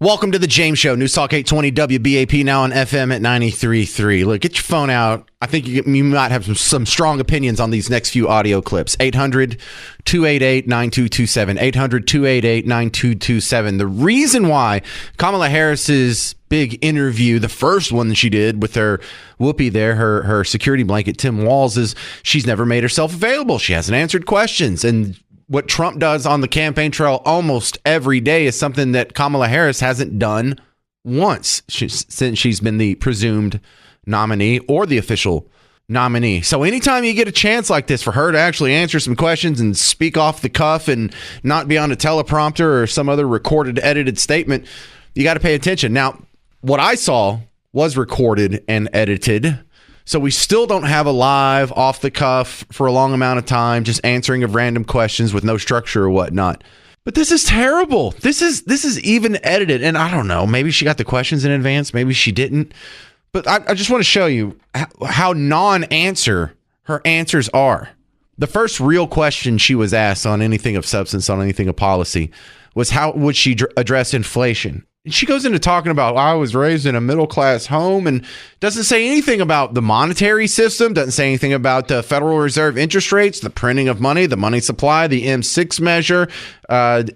Welcome to the James Show, News Talk 820 WBAP, now on FM at 93.3. Look, get your phone out. I think you might have some strong opinions on these next few audio clips. 800-288-9227. 800-288-9227. The reason why Kamala Harris's big interview, the first one that she did with her whoopee there, her security blanket, Tim Walz, is she's never made herself available. She hasn't answered questions. And what Trump does on the campaign trail almost every day is something that Kamala Harris hasn't done once since she's been the presumed nominee or the official nominee. So anytime you get a chance like this for her to actually answer some questions and speak off the cuff and not be on a teleprompter or some other recorded, edited statement, you got to pay attention. Now, what I saw was recorded and edited. So we still don't have a live, off the cuff for a long amount of time, just answering of random questions with no structure or whatnot. But this is terrible. This is even edited. And I don't know, maybe she got the questions in advance, maybe she didn't. But I just want to show you how non-answer her answers are. The first real question she was asked on anything of substance, on anything of policy, was how would she address inflation? She goes into talking about, I was raised in a middle-class home, and doesn't say anything about the monetary system, doesn't say anything about the Federal Reserve interest rates, the printing of money, the money supply, the M6 measure, the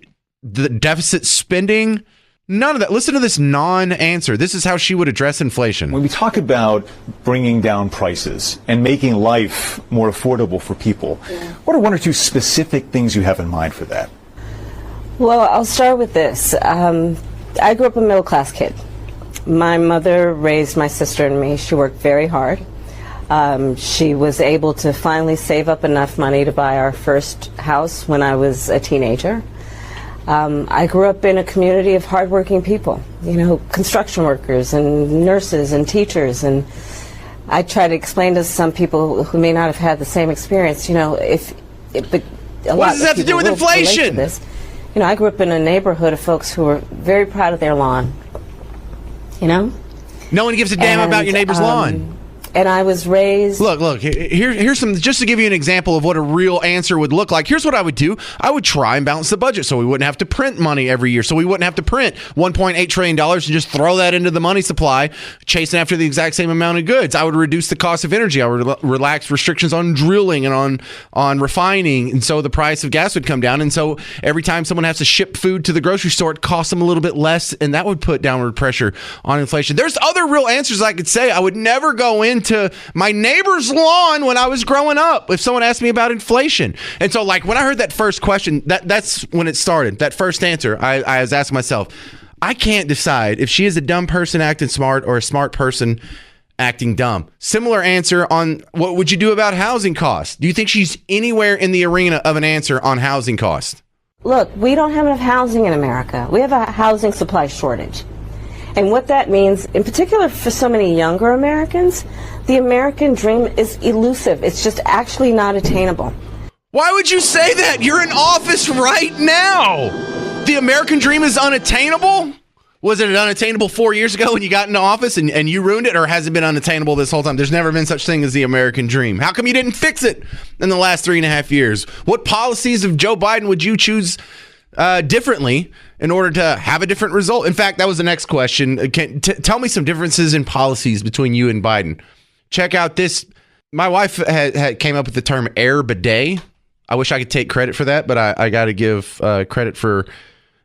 deficit spending. None of that. Listen to this non-answer. This is how she would address inflation. When we talk about bringing down prices and making life more affordable for people, what are one or two specific things you have in mind for that? Well, I'll start with this. I grew up a middle-class kid. My mother raised my sister and me. She worked very hard. She was able to finally save up enough money to buy our first house when I was a teenager. I grew up in a community of hardworking people, construction workers and nurses and teachers. And I try to explain to some people who may not have had the same experience, what does that have to do with inflation? I grew up in a neighborhood of folks who were very proud of their lawn. No one gives a damn about your neighbor's lawn. And I was raised... Look, here's some, just to give you an example of what a real answer would look like. Here's what I would do. I would try and balance the budget so we wouldn't have to print money every year, so we wouldn't have to print $1.8 trillion and just throw that into the money supply, chasing after the exact same amount of goods. I would reduce the cost of energy. I would relax restrictions on drilling and on refining, and so the price of gas would come down. And so every time someone has to ship food to the grocery store, it costs them a little bit less, and that would put downward pressure on inflation. There's other real answers I could say. I would never go into my neighbor's lawn when I was growing up if someone asked me about inflation. And so, when I heard that first question, that's when it started. That first answer, I was asking myself, I can't decide if she is a dumb person acting smart or a smart person acting dumb. Similar answer on what would you do about housing costs? Do you think she's anywhere in the arena of an answer on housing costs? Look, we don't have enough housing in America. We have a housing supply shortage. And what that means, in particular for so many younger Americans, the American dream is elusive. It's just actually not attainable. Why would you say that? You're in office right now. The American dream is unattainable? Was it unattainable 4 years ago when you got into office and you ruined it, or has it been unattainable this whole time? There's never been such thing as the American dream. How come you didn't fix it in the last 3.5 years? What policies of Joe Biden would you choose differently in order to have a different result? In fact, that was the next question. Tell me some differences in policies between you and Biden. Check out this. My wife came up with the term air bidet. I wish I could take credit for that, but I got to give credit for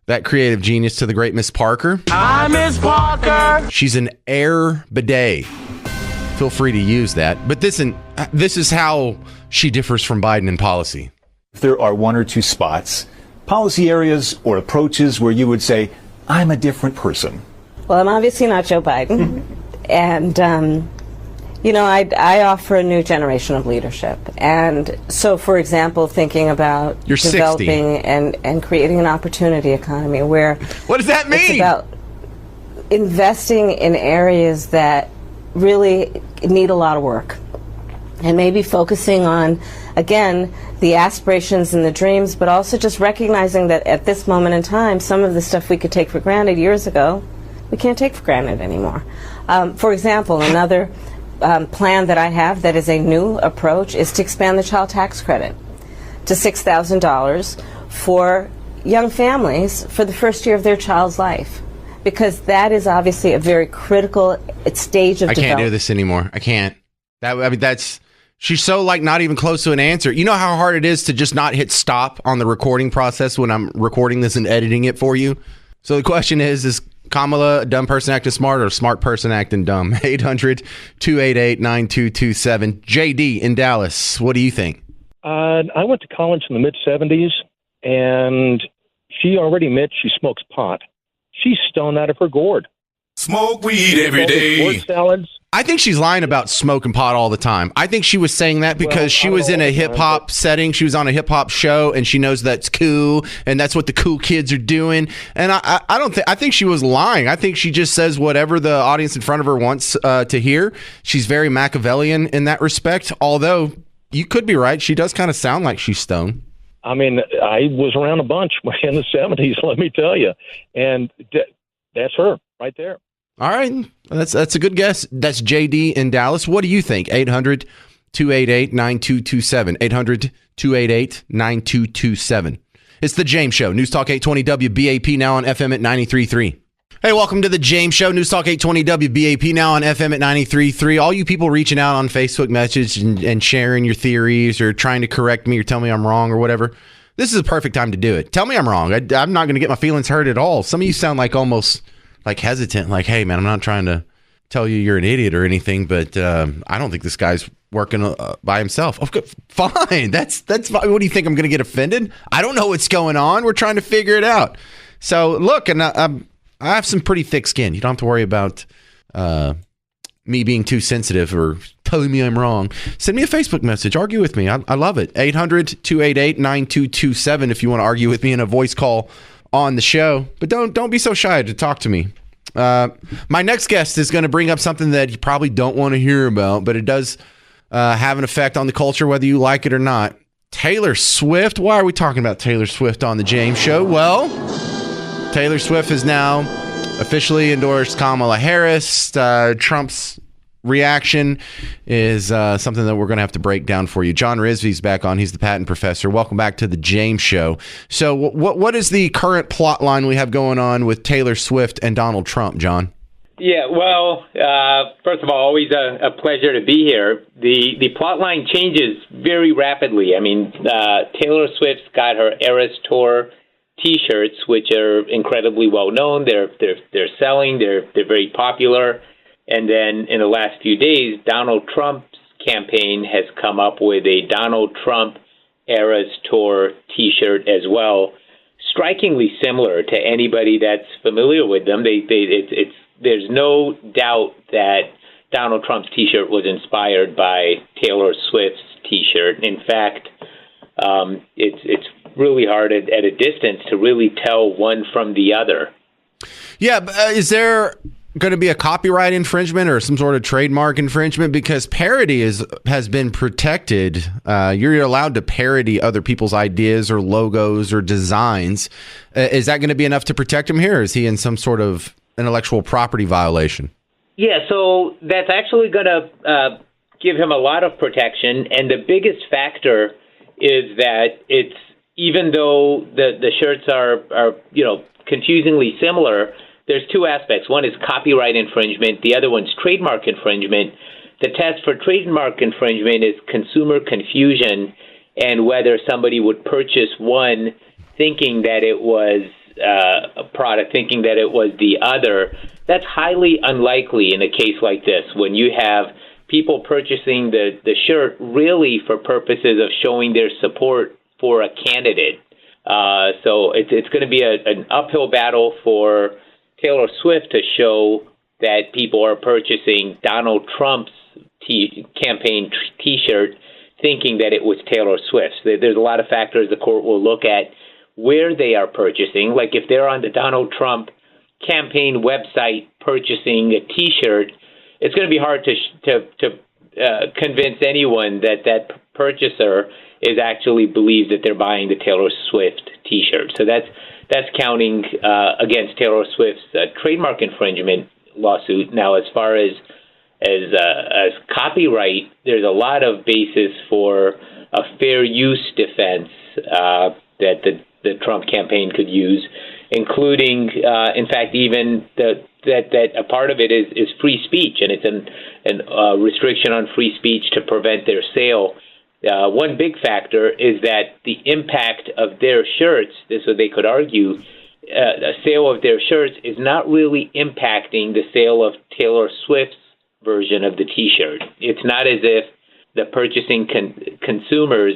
that creative genius to the great Miss Parker. Hi, Miss Parker. She's an air bidet. Feel free to use that. But this is how she differs from Biden in policy. If there are one or two spots, policy areas or approaches where you would say, I'm a different person. Well, I'm obviously not Joe Biden. And, I offer a new generation of leadership. And so, for example, thinking about You're developing 60. and creating an opportunity economy where... What does that mean? It's about investing in areas that really need a lot of work. And maybe focusing on, again, the aspirations and the dreams, but also just recognizing that at this moment in time, some of the stuff we could take for granted years ago, we can't take for granted anymore. For example, another plan that I have that is a new approach is to expand the child tax credit to $6,000 for young families for the first year of their child's life. because that is obviously a very critical stage of I can't development. do this anymore. I can't. She's so like not even close to an answer. You know how hard it is to just not hit stop on the recording process when I'm recording this and editing it for you. So the question is Kamala a dumb person acting smart or a smart person acting dumb? 800-288-9227. JD in Dallas, what do you think? I went to college in the mid-'70s, and she already admits she smokes pot. She's stoned out of her gourd. Smoke weed every day. Word salads. I think she's lying about smoking pot all the time. I think she was saying that because she was in a hip-hop setting. She was on a hip-hop show, and she knows that's cool, and that's what the cool kids are doing. And I think she was lying. I think she just says whatever the audience in front of her wants to hear. She's very Machiavellian in that respect, although you could be right. She does kind of sound like she's stoned. I mean, I was around a bunch in the 70s, let me tell you. And that's her right there. All right. That's a good guess. That's JD in Dallas. What do you think? 800-288-9227. 800-288-9227. It's The James Show. News Talk 820 WBAP, now on FM at 93.3. Hey, welcome to The James Show. News Talk 820 WBAP, now on FM at 93.3. All you people reaching out on Facebook message and sharing your theories or trying to correct me or tell me I'm wrong or whatever, this is a perfect time to do it. Tell me I'm wrong. I'm not going to get my feelings hurt at all. Some of you sound like almost like hesitant, like, hey, man, I'm not trying to tell you you're an idiot or anything, but I don't think this guy's working by himself. Okay, fine. That's fine. What do you think? I'm going to get offended? I don't know what's going on. We're trying to figure it out. So look, and I have some pretty thick skin. You don't have to worry about me being too sensitive or telling me I'm wrong. Send me a Facebook message. Argue with me. I love it. 800-288-9227 if you want to argue with me in a voice call on the show. But don't be so shy to talk to me. My next guest is going to bring up something that you probably don't want to hear about, but it does have an effect on the culture, whether you like it or not. Taylor Swift. Why are we talking about Taylor Swift on the James Show? Well, Taylor Swift has now officially endorsed Kamala Harris. Trump's reaction is something that we're going to have to break down for you. John Rizvi's back on. He's the patent professor. Welcome back to the James Show. So what is the current plot line we have going on with Taylor Swift and Donald Trump, John? Yeah, well, first of all, always a pleasure to be here. The plot line changes very rapidly. I mean, Taylor Swift's got her Eras Tour T-shirts, which are incredibly well known. They're selling. They're very popular. And then in the last few days, Donald Trump's campaign has come up with a Donald Trump Eras Tour T-shirt as well, strikingly similar to anybody that's familiar with them. There's no doubt that Donald Trump's T-shirt was inspired by Taylor Swift's T-shirt. In fact, it's really hard at a distance to really tell one from the other. Yeah, is there going to be a copyright infringement or some sort of trademark infringement? Because parody has been protected. You're allowed to parody other people's ideas or logos or designs. Is that going to be enough to protect him here? Or is he in some sort of intellectual property violation? Yeah, so that's actually going to give him a lot of protection. And the biggest factor is that it's, even though the shirts are confusingly similar, there's two aspects. One is copyright infringement. The other one's trademark infringement. The test for trademark infringement is consumer confusion and whether somebody would purchase one thinking that it was a product, thinking that it was the other. That's highly unlikely in a case like this, when you have people purchasing the shirt really for purposes of showing their support for a candidate. So it's going to be an uphill battle for Taylor Swift to show that people are purchasing Donald Trump's campaign T-shirt thinking that it was Taylor Swift's. There's a lot of factors the court will look at where they are purchasing. Like if they're on the Donald Trump campaign website purchasing a T-shirt, it's going to be hard to convince anyone that purchaser is actually believes that they're buying the Taylor Swift T-shirt. So that's counting against Taylor Swift's trademark infringement lawsuit. Now, as far as copyright, there's a lot of basis for a fair use defense that the Trump campaign could use. including, in fact, even that a part of it is free speech, and it's a restriction on free speech to prevent their sale. One big factor is that the impact of their shirts, so they could argue, a sale of their shirts is not really impacting the sale of Taylor Swift's version of the T-shirt. It's not as if the purchasing consumers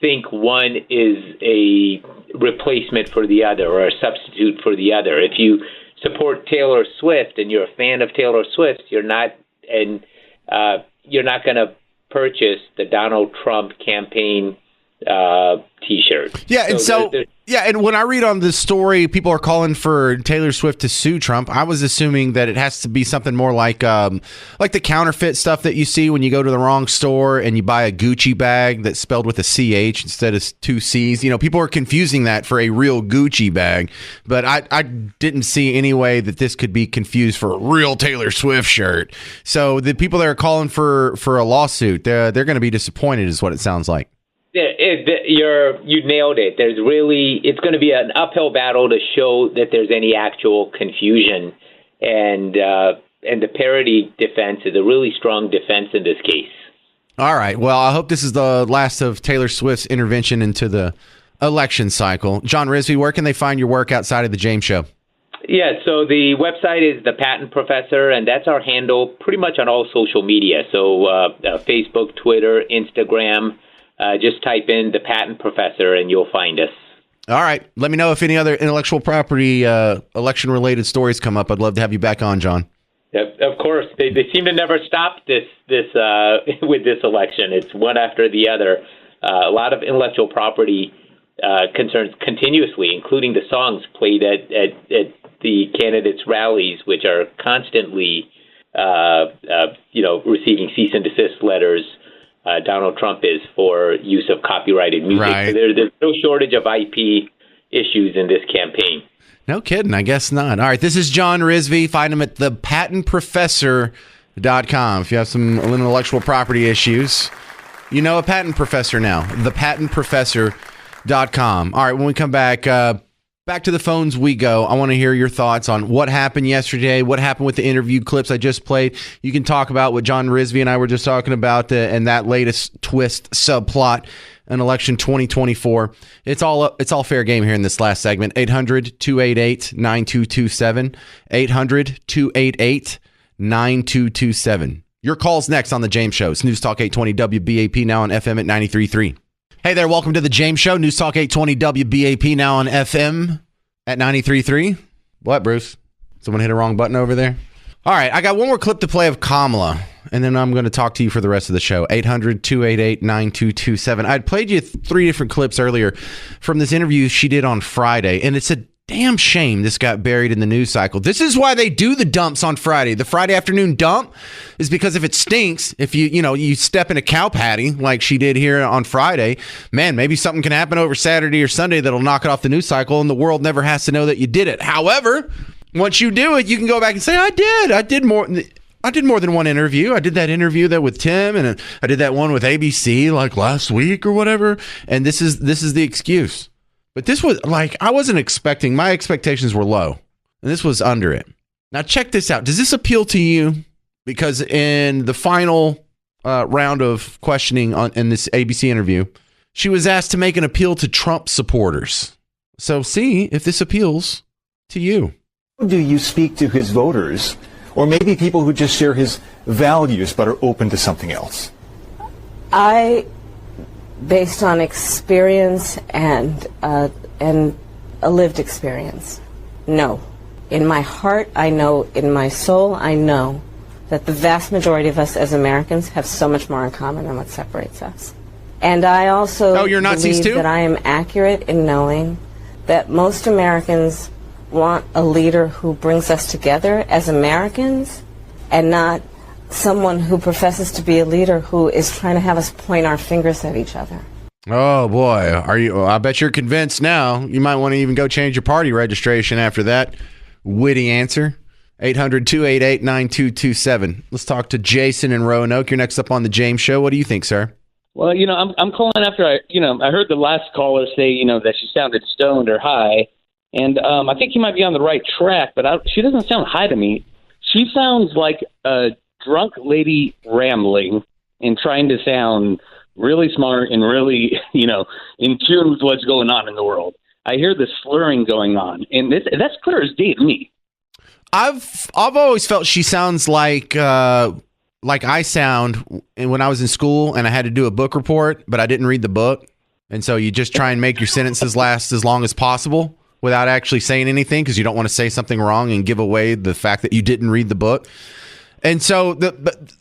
think one is a replacement for the other or a substitute for the other. If you support Taylor Swift and you're a fan of Taylor Swift, you're not going to purchase the Donald Trump campaign T-shirt. Yeah, and when I read on this story, people are calling for Taylor Swift to sue Trump. I was assuming that it has to be something more like the counterfeit stuff that you see when you go to the wrong store and you buy a Gucci bag that's spelled with a CH instead of two C's. You know, people are confusing that for a real Gucci bag, but I didn't see any way that this could be confused for a real Taylor Swift shirt. So the people that are calling for a lawsuit, they're going to be disappointed, is what it sounds like. You nailed it. It's going to be an uphill battle to show that there's any actual confusion, and the parody defense is a really strong defense in this case. All right. Well, I hope this is the last of Taylor Swift's intervention into the election cycle. John Rizvi, where can they find your work outside of the James Show? Yeah, so the website is The Patent Professor, and that's our handle pretty much on all social media. So Facebook, Twitter, Instagram. Just type in The Patent Professor and you'll find us. All right. Let me know if any other intellectual property election-related stories come up. I'd love to have you back on, John. Yep, of course. They seem to never stop this with this election. It's one after the other. A lot of intellectual property concerns continuously, including the songs played at the candidates' rallies, which are constantly receiving cease and desist letters. Donald Trump is for use of copyrighted music. Right. So there's no shortage of IP issues in this campaign. No kidding. I guess not. All right. This is John Rizvi. Find him at thepatentprofessor.com. If you have some intellectual property issues, you know a patent professor now. Thepatentprofessor.com. All right. When we come back to the phones we go. I want to hear your thoughts on what happened yesterday, what happened with the interview clips I just played. You can talk about what John Rizvi and I were just talking about and that latest twist subplot in election 2024. It's all fair game here in this last segment. 800-288-9227. 800-288-9227. Your call's next on The James Show. It's News Talk 820 WBAP, now on FM at 93.3. Hey there, welcome to The James Show. News Talk 820 WBAP, now on FM at 93.3. What, Bruce? Someone hit a wrong button over there? All right, I got one more clip to play of Kamala, and then I'm going to talk to you for the rest of the show. 800-288-9227. I'd played you 3 different clips earlier from this interview she did on Friday, and it's a damn shame this got buried in the news cycle. This is why they do the dumps on Friday. The Friday afternoon dump is because if it stinks, if you step in a cow patty like she did here on Friday, man, maybe something can happen over Saturday or Sunday that'll knock it off the news cycle and the world never has to know that you did it. However, once you do it, you can go back and say, I did more than one interview. I did that interview there with Tim, and I did that one with ABC like last week or whatever. And this is the excuse. But this was I wasn't expecting, my expectations were low, and this was under it. Now check this out. Does this appeal to you? Because in the final round of questioning in this ABC interview, she was asked to make an appeal to Trump supporters. So see if this appeals to you. Do you speak to his voters, or maybe people who just share his values but are open to something else? Based on experience and a lived experience, no. In my heart, I know. In my soul, I know that the vast majority of us as Americans have so much more in common than what separates us. And I also believe that I am accurate in knowing that most Americans want a leader who brings us together as Americans, and not someone who professes to be a leader who is trying to have us point our fingers at each other. Oh boy, are you? I bet you're convinced now. You might want to even go change your party registration after that witty answer. 800-288-9227. Let's talk to Jason in Roanoke. You're next up on the James Show. What do you think, sir? Well, I'm calling after I heard the last caller say, that she sounded stoned or high. And I think you might be on the right track, but she doesn't sound high to me. She sounds like a drunk lady rambling and trying to sound really smart and really, in tune with what's going on in the world. I hear the slurring going on, and that's clear as day to me. I've always felt she sounds like I sound when I was in school and I had to do a book report, but I didn't read the book. And so you just try and make your sentences last as long as possible without actually saying anything because you don't want to say something wrong and give away the fact that you didn't read the book. And so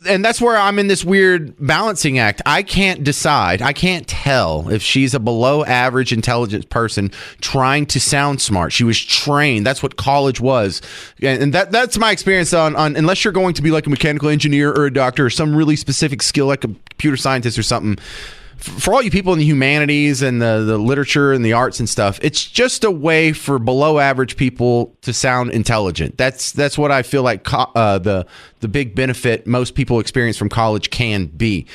and that's where I'm in this weird balancing act. I can't decide. I can't tell if she's a below average intelligent person trying to sound smart. She was trained. That's what college was. And that's my experience on unless you're going to be like a mechanical engineer or a doctor or some really specific skill like a computer scientist or something. For all you people in the humanities and the literature and the arts and stuff, it's just a way for below average people to sound intelligent. That's what I feel like the big benefit most people experience from college can be.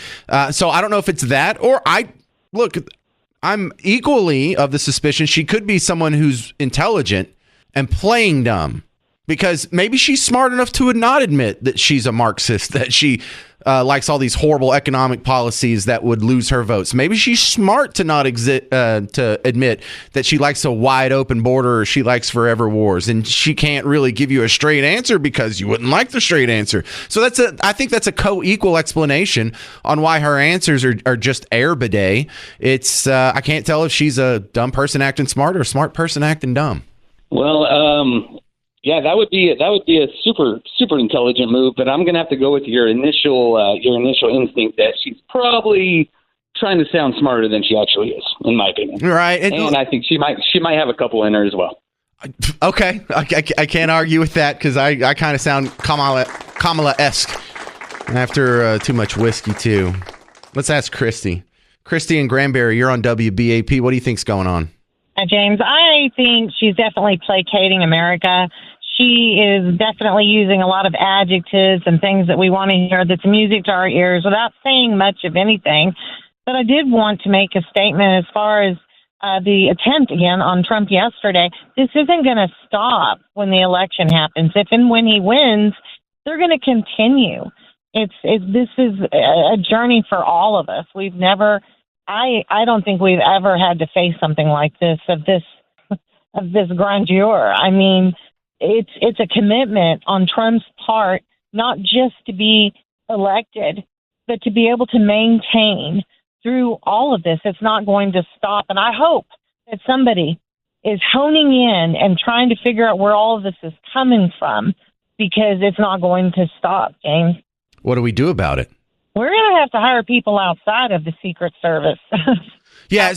So I don't know if it's that or I'm equally of the suspicion she could be someone who's intelligent and playing dumb. Because maybe she's smart enough to not admit that she's a Marxist, that she likes all these horrible economic policies that would lose her votes. Maybe she's smart to not to admit that she likes a wide open border or she likes forever wars, and she can't really give you a straight answer because you wouldn't like the straight answer. So I think that's a co-equal explanation on why her answers are just air bidet. It's I can't tell if she's a dumb person acting smart or a smart person acting dumb. Well, yeah, that would be a super intelligent move, but I'm going to have to go with your initial instinct that she's probably trying to sound smarter than she actually is, in my opinion. Right, and I think she might have a couple in her as well. Okay, I can't argue with that because I kind of sound Kamala-esque after too much whiskey too. Let's ask Christy. Christy and Granbury, you're on WBAP. What do you think's going on? James, I think she's definitely placating America. She is definitely using a lot of adjectives and things that we want to hear that's music to our ears without saying much of anything. But I did want to make a statement as far as the attempt again on Trump yesterday. This isn't going to stop when the election happens. If and when he wins, they're going to continue. This is a journey for all of us. We've never, I don't think we've ever had to face something like this, of this grandeur. I mean, it's a commitment on Trump's part, not just to be elected, but to be able to maintain through all of this. It's not going to stop. And I hope that somebody is honing in and trying to figure out where all of this is coming from, because it's not going to stop, James. What do we do about it? We're going to have to hire people outside of the Secret Service. Yeah,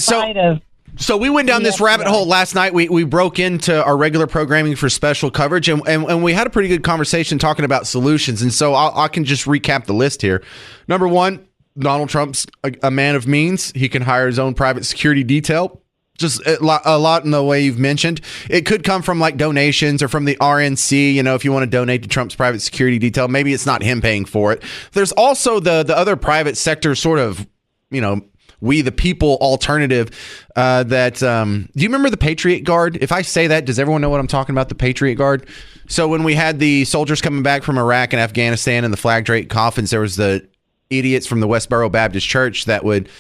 so we went down this rabbit hole last night. We broke into our regular programming for special coverage, and we had a pretty good conversation talking about solutions. And so I can just recap the list here. Number one, Donald Trump's a man of means. He can hire his own private security detail. Just a lot in the way you've mentioned. It could come from like donations or from the RNC. You know, if you want to donate to Trump's private security detail, maybe it's not him paying for it. There's also the other private sector sort of, you know, we the people alternative that do you remember the Patriot Guard? If I say that, does everyone know what I'm talking about? The Patriot Guard. So when we had the soldiers coming back from Iraq and Afghanistan and the flag draped coffins, there was the idiots from the Westboro Baptist Church that would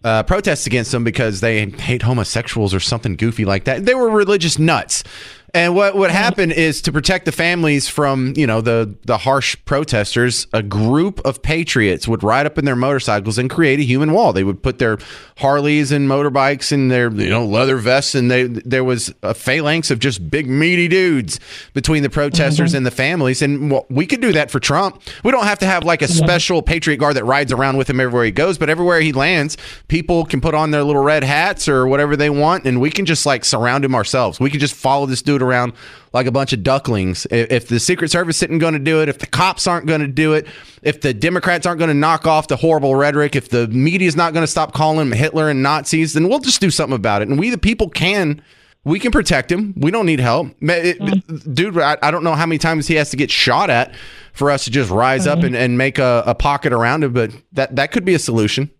protest against them because they hate homosexuals or something goofy like that. They were religious nuts. And what happened is, to protect the families from, you know, the harsh protesters, a group of patriots would ride up in their motorcycles and create a human wall. They would put their Harleys and motorbikes and their, you know, leather vests, and there was a phalanx of just big meaty dudes between the protesters and the families. And we could do that for Trump. We don't have to have like a special Patriot Guard that rides around with him everywhere he goes, but everywhere he lands, people can put on their little red hats or whatever they want, and we can just like surround him ourselves. We can just follow this dude around like a bunch of ducklings. If the Secret Service isn't going to do it, if the cops aren't going to do it, if the Democrats aren't going to knock off the horrible rhetoric, if the media is not going to stop calling them Hitler and Nazis, then we'll just do something about it. And we the people can protect him. We don't need help. Dude, I don't know how many times he has to get shot at for us to just rise up and make a pocket around him, but that could be a solution.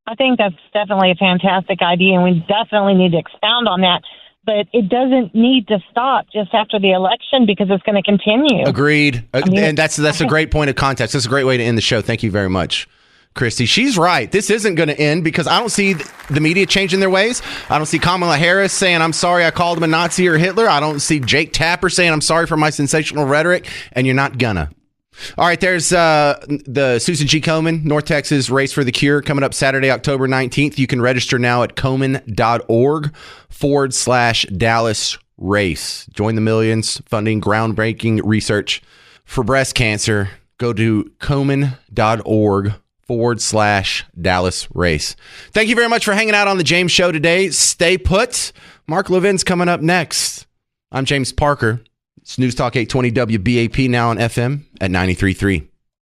I think that's definitely a fantastic idea, and we definitely need to expound on that. but it doesn't need to stop just after the election because it's going to continue. Agreed. And that's a great point of context. That's a great way to end the show. Thank you very much, Christy. She's right. This isn't going to end because I don't see the media changing their ways. I don't see Kamala Harris saying, I'm sorry I called him a Nazi or Hitler. I don't see Jake Tapper saying, I'm sorry for my sensational rhetoric. And you're not gonna. All right, there's the Susan G. Komen, North Texas Race for the Cure coming up Saturday, October 19th. You can register now at Komen.org/Dallas Race. Join the millions funding groundbreaking research for breast cancer. Go to Komen.org/Dallas Race. Thank you very much for hanging out on the James Show today. Stay put. Mark Levin's coming up next. I'm James Parker. It's News Talk 820 WBAP, now on FM at 93.3.